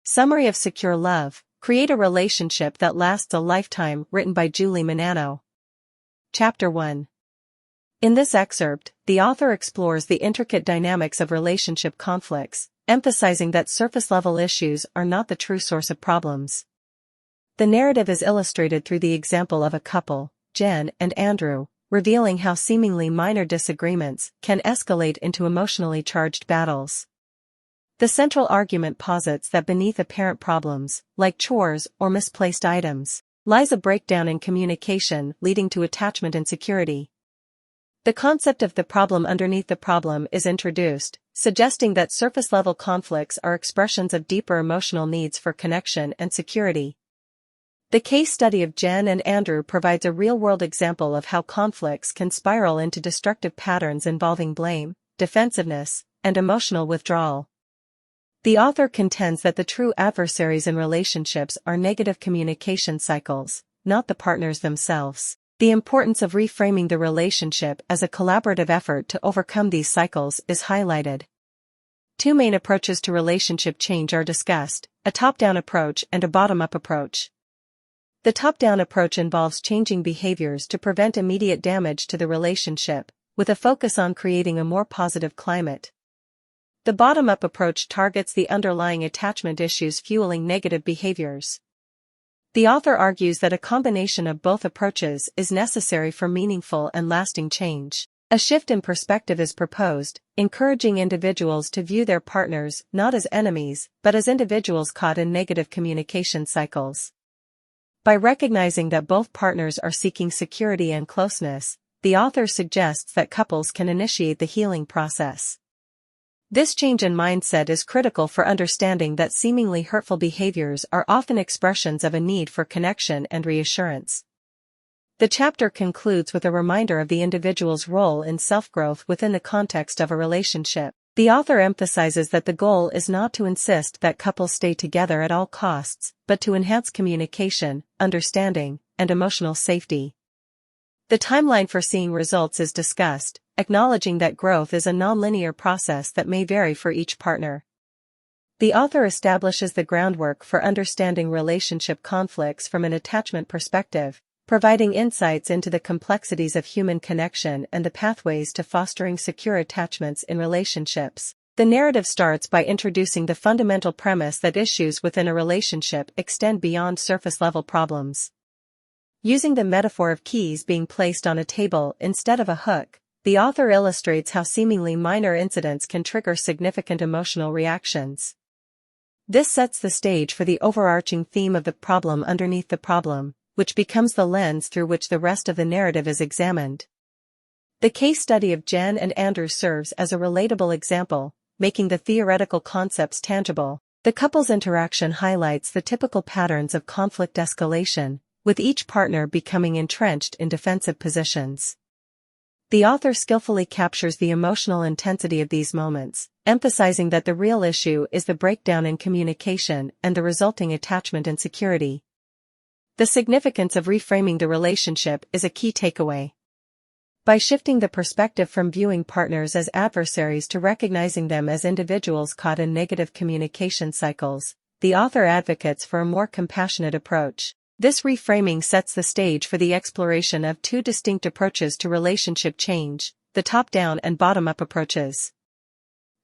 Summary of Secure Love, Create a Relationship That Lasts a Lifetime, written by Menanno. Chapter 1. In this excerpt, the author explores the intricate dynamics of relationship conflicts, emphasizing that surface-level issues are not the true source of problems. The narrative is illustrated through the example of a couple, Jen and Andrew, revealing how seemingly minor disagreements can escalate into emotionally charged battles. The central argument posits that beneath apparent problems, like chores or misplaced items, lies a breakdown in communication leading to attachment insecurity. The concept of the problem underneath the problem is introduced, suggesting that surface-level conflicts are expressions of deeper emotional needs for connection and security. The case study of Jen and Andrew provides a real-world example of how conflicts can spiral into destructive patterns involving blame, defensiveness, and emotional withdrawal. The author contends that the true adversaries in relationships are negative communication cycles, not the partners themselves. The importance of reframing the relationship as a collaborative effort to overcome these cycles is highlighted. Two main approaches to relationship change are discussed: a top-down approach and a bottom-up approach. The top-down approach involves changing behaviors to prevent immediate damage to the relationship, with a focus on creating a more positive climate. The bottom-up approach targets the underlying attachment issues fueling negative behaviors. The author argues that a combination of both approaches is necessary for meaningful and lasting change. A shift in perspective is proposed, encouraging individuals to view their partners not as enemies, but as individuals caught in negative communication cycles. By recognizing that both partners are seeking security and closeness, the author suggests that couples can initiate the healing process. This change in mindset is critical for understanding that seemingly hurtful behaviors are often expressions of a need for connection and reassurance. The chapter concludes with a reminder of the individual's role in self-growth within the context of a relationship. The author emphasizes that the goal is not to insist that couples stay together at all costs, but to enhance communication, understanding, and emotional safety. The timeline for seeing results is discussed, acknowledging that growth is a nonlinear process that may vary for each partner. The author establishes the groundwork for understanding relationship conflicts from an attachment perspective, providing insights into the complexities of human connection and the pathways to fostering secure attachments in relationships. The narrative starts by introducing the fundamental premise that issues within a relationship extend beyond surface-level problems. Using the metaphor of keys being placed on a table instead of a hook, the author illustrates how seemingly minor incidents can trigger significant emotional reactions. This sets the stage for the overarching theme of the problem underneath the problem, which becomes the lens through which the rest of the narrative is examined. The case study of Jen and Andrew serves as a relatable example, making the theoretical concepts tangible. The couple's interaction highlights the typical patterns of conflict escalation, with each partner becoming entrenched in defensive positions. The author skillfully captures the emotional intensity of these moments, emphasizing that the real issue is the breakdown in communication and the resulting attachment insecurity. The significance of reframing the relationship is a key takeaway. By shifting the perspective from viewing partners as adversaries to recognizing them as individuals caught in negative communication cycles, the author advocates for a more compassionate approach. This reframing sets the stage for the exploration of two distinct approaches to relationship change, the top-down and bottom-up approaches.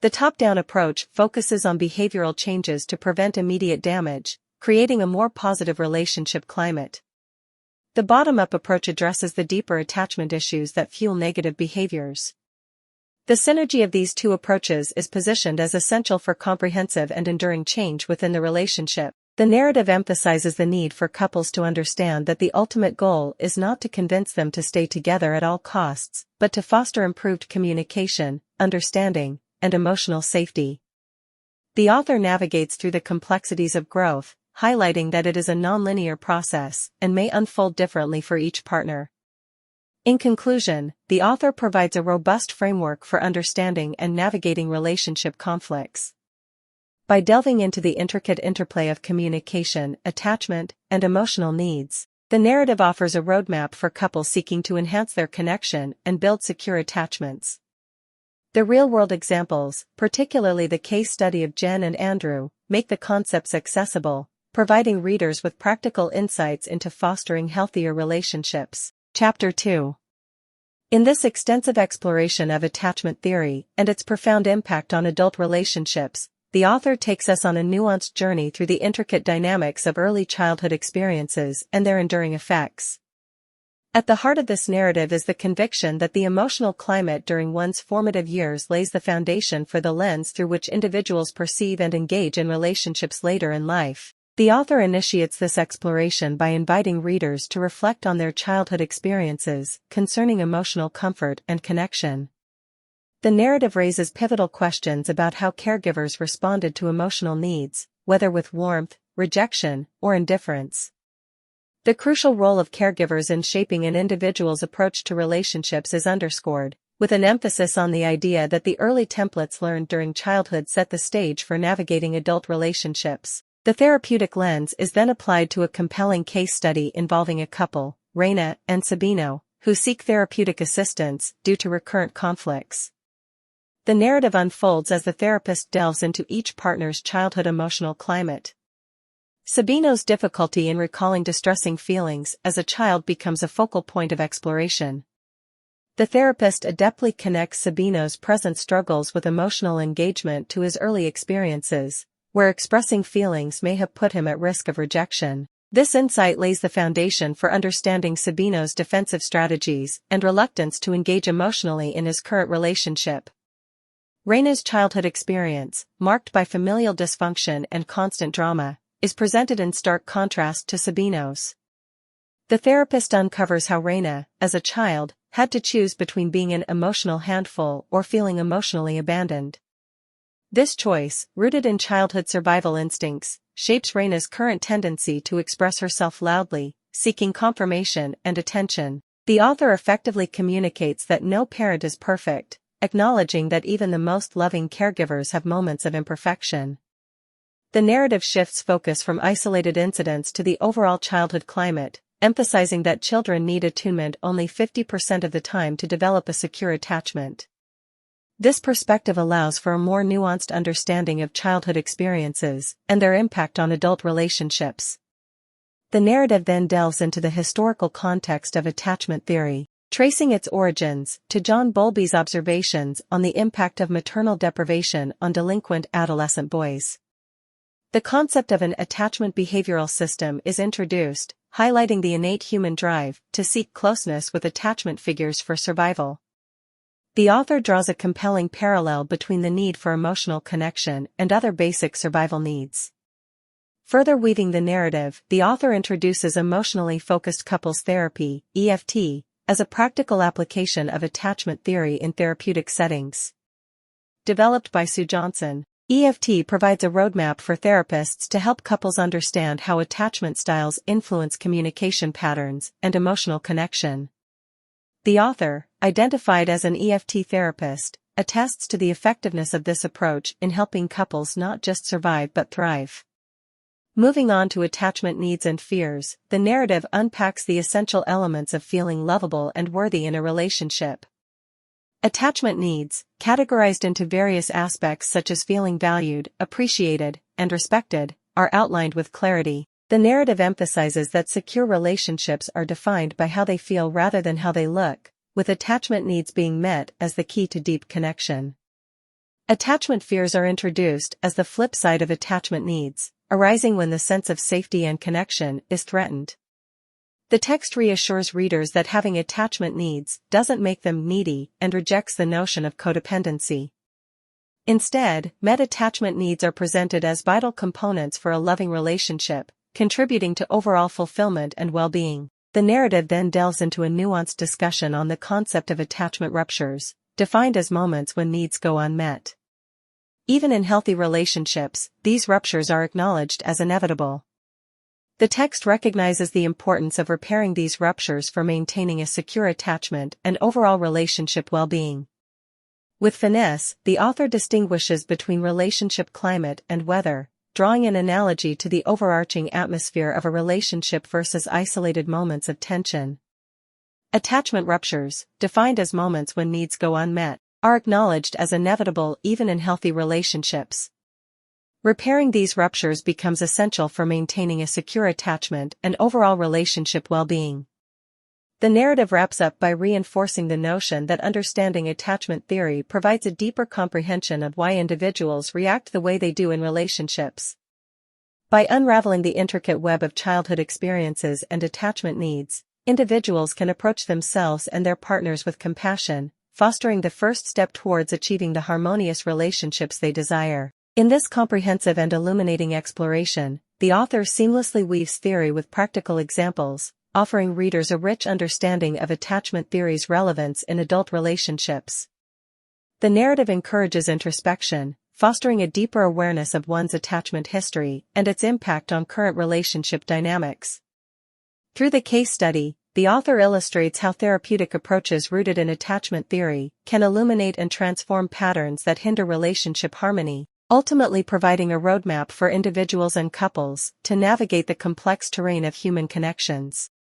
The top-down approach focuses on behavioral changes to prevent immediate damage, creating a more positive relationship climate. The bottom-up approach addresses the deeper attachment issues that fuel negative behaviors. The synergy of these two approaches is positioned as essential for comprehensive and enduring change within the relationship. The narrative emphasizes the need for couples to understand that the ultimate goal is not to convince them to stay together at all costs, but to foster improved communication, understanding, and emotional safety. The author navigates through the complexities of growth, highlighting that it is a nonlinear process and may unfold differently for each partner. In conclusion, the author provides a robust framework for understanding and navigating relationship conflicts. By delving into the intricate interplay of communication, attachment, and emotional needs, the narrative offers a roadmap for couples seeking to enhance their connection and build secure attachments. The real-world examples, particularly the case study of Jen and Andrew, make the concepts accessible, providing readers with practical insights into fostering healthier relationships. Chapter 2. In this extensive exploration of attachment theory and its profound impact on adult relationships, the author takes us on a nuanced journey through the intricate dynamics of early childhood experiences and their enduring effects. At the heart of this narrative is the conviction that the emotional climate during one's formative years lays the foundation for the lens through which individuals perceive and engage in relationships later in life. The author initiates this exploration by inviting readers to reflect on their childhood experiences concerning emotional comfort and connection. The narrative raises pivotal questions about how caregivers responded to emotional needs, whether with warmth, rejection, or indifference. The crucial role of caregivers in shaping an individual's approach to relationships is underscored, with an emphasis on the idea that the early templates learned during childhood set the stage for navigating adult relationships. The therapeutic lens is then applied to a compelling case study involving a couple, Reina and Sabino, who seek therapeutic assistance due to recurrent conflicts. The narrative unfolds as the therapist delves into each partner's childhood emotional climate. Sabino's difficulty in recalling distressing feelings as a child becomes a focal point of exploration. The therapist adeptly connects Sabino's present struggles with emotional engagement to his early experiences, where expressing feelings may have put him at risk of rejection. This insight lays the foundation for understanding Sabino's defensive strategies and reluctance to engage emotionally in his current relationship. Reina's childhood experience, marked by familial dysfunction and constant drama, is presented in stark contrast to Sabino's. The therapist uncovers how Reina, as a child, had to choose between being an emotional handful or feeling emotionally abandoned. This choice, rooted in childhood survival instincts, shapes Reina's current tendency to express herself loudly, seeking confirmation and attention. The author effectively communicates that no parent is perfect, acknowledging that even the most loving caregivers have moments of imperfection. The narrative shifts focus from isolated incidents to the overall childhood climate, emphasizing that children need attunement only 50% of the time to develop a secure attachment. This perspective allows for a more nuanced understanding of childhood experiences and their impact on adult relationships. The narrative then delves into the historical context of attachment theory, tracing its origins to John Bowlby's observations on the impact of maternal deprivation on delinquent adolescent boys. The concept of an attachment behavioral system is introduced, highlighting the innate human drive to seek closeness with attachment figures for survival. The author draws a compelling parallel between the need for emotional connection and other basic survival needs. Further weaving the narrative, the author introduces emotionally focused couples therapy, EFT, as a practical application of attachment theory in therapeutic settings. Developed by Sue Johnson, EFT provides a roadmap for therapists to help couples understand how attachment styles influence communication patterns and emotional connection. The author, identified as an EFT therapist, attests to the effectiveness of this approach in helping couples not just survive but thrive. Moving on to attachment needs and fears, the narrative unpacks the essential elements of feeling lovable and worthy in a relationship. Attachment needs, categorized into various aspects such as feeling valued, appreciated, and respected, are outlined with clarity. The narrative emphasizes that secure relationships are defined by how they feel rather than how they look, with attachment needs being met as the key to deep connection. Attachment fears are introduced as the flip side of attachment needs, arising when the sense of safety and connection is threatened. The text reassures readers that having attachment needs doesn't make them needy and rejects the notion of codependency. Instead, met attachment needs are presented as vital components for a loving relationship, contributing to overall fulfillment and well-being. The narrative then delves into a nuanced discussion on the concept of attachment ruptures, defined as moments when needs go unmet. Even in healthy relationships, these ruptures are acknowledged as inevitable. The text recognizes the importance of repairing these ruptures for maintaining a secure attachment and overall relationship well-being. With finesse, the author distinguishes between relationship climate and weather, drawing an analogy to the overarching atmosphere of a relationship versus isolated moments of tension. Attachment ruptures, defined as moments when needs go unmet. are acknowledged as inevitable even in healthy relationships. Repairing these ruptures becomes essential for maintaining a secure attachment and overall relationship well-being. The narrative wraps up by reinforcing the notion that understanding attachment theory provides a deeper comprehension of why individuals react the way they do in relationships. By unraveling the intricate web of childhood experiences and attachment needs, individuals can approach themselves and their partners with compassion, fostering the first step towards achieving the harmonious relationships they desire. In this comprehensive and illuminating exploration, the author seamlessly weaves theory with practical examples, offering readers a rich understanding of attachment theory's relevance in adult relationships. The narrative encourages introspection, fostering a deeper awareness of one's attachment history and its impact on current relationship dynamics. Through the case study, the author illustrates how therapeutic approaches rooted in attachment theory can illuminate and transform patterns that hinder relationship harmony, ultimately providing a roadmap for individuals and couples to navigate the complex terrain of human connections.